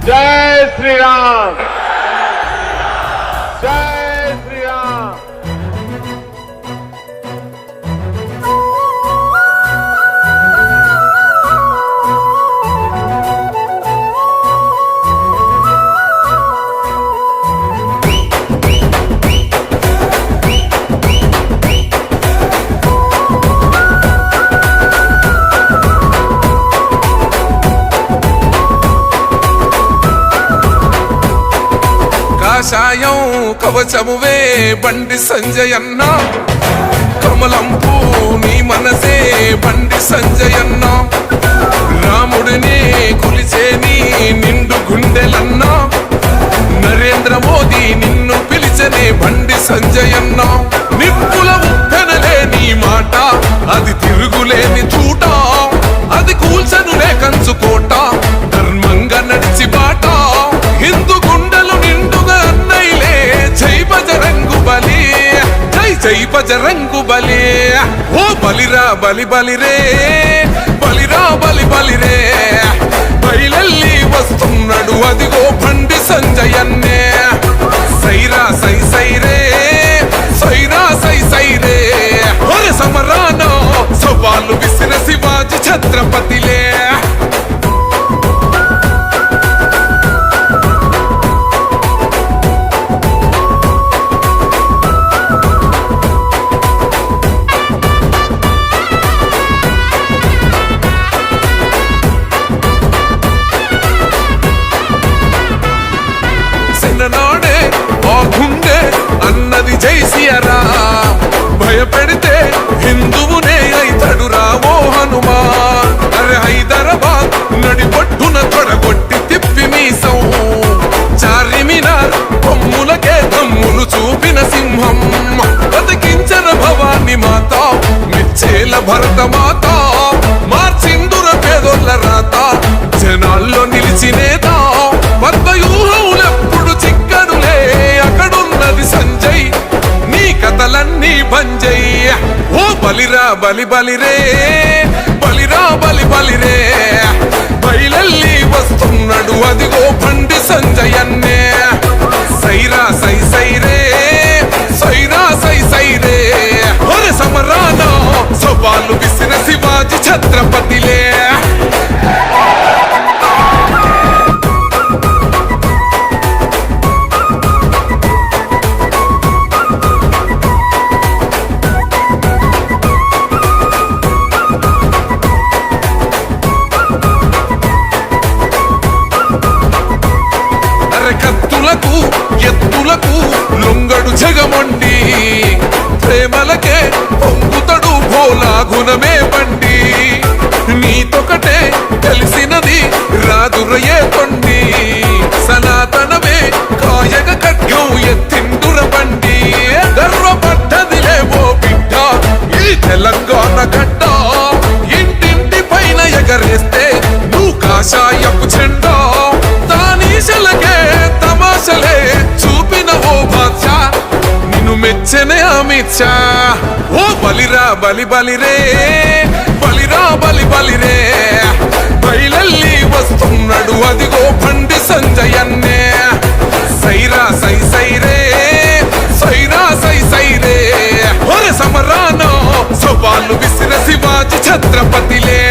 జై శ్రీరామ్, జై శ్రీరామ్. కాషాయం కవచమువే బండి సంజయన్న, కమలంపూ నీ మనసే బండి సంజయన్న, రాముడిని కొలిచే నీ నిండు గుండెలన్న, నరేంద్ర మోదీ నిన్ను పిలిచనే బండి సంజయన్న, నిప్పుల ఉప్పెనలే నీ మాట, అది తిరుగులేని చూట, అది కూల్చనులే కంచుకోట, ధర్మంగా నడిచి బాట, హిందూ గుండెలు నిండుగా అన్నైలే, జై బజరంగు బలి, జై జై బజరంగు బలి. ఓ బలిరా బలి బలిరే, బలిరా బలి బలిరే, బయలెల్లి వస్తున్నాడు అదిగో బండి సంజయన్నే, సైరా సై సైరే, సైరా సై సైరే, ఒరే సమరాన సవాలు విసిన శివాజీ ఛత్రపతిలే. నాడే ఆ గుండె అన్నది జై సియరా, భయపెడితే హిందువునే అయితడు రామో హనుమా, అరే హైదరాబాద్ నడిపట్టున తొడగొట్టి తిప్పి మీసం, చార్మినార్ కొమ్ములకే దమ్ములు చూపిన సింహం, బతికించర భవాని మాత మిచ్చేల భరత మాత, మార్చిందుర పేదోళ్ళ రాత, జనాల్లో నిలిచినేత, పద్మయూహములెప్పుడు చిక్కనులే, అక్కడున్నది సంజయ్ నీ కథలన్నీ బంజై. ఓ బలిరా బలి బలిరే, బలిరా బలి బలిరే, బయలెల్లి వస్తున్నాడు అదిగో బండి సంజయన్నే, సైరా సై సైరే, సైరా సై సైరే, ఒరే సమరాన సవాలు విసిన శివాజీ ఛత్రపతిలే. కత్తులకు ఎత్తులకు లొంగడు జగమండి, ప్రేమలకే పొంగుతడు భోలా గుణమే బండి, నీతొకటే తెలిసినది రాదురయే కొండి, సనాతనమే కాయగ ఖడ్గం ఎత్తిండుర బండి, గర్వపడ్డదిలే ఓ బిడ్డ ఈ తెలంగాణ గడ్డ, ఇంటింటి పైన ఎగరేస్తే నువ్వు కాషాయపు చెండా, తానీశలకే తమాషలే చూపిన ఓ బాద్షా, నిన్ను మెచ్చనే అమిత్ షా. ఓ బలిరా బలి బలిరే, బలిరా బలి బలిరే, బయలెల్లి వస్తున్నాడు అదిగో బండి సంజయన్నే, సైరా సై సైరే, సైరా సై సైరే, ఒరే సమరాన సవాలు విసిన శివాజీ ఛత్రపతిలే.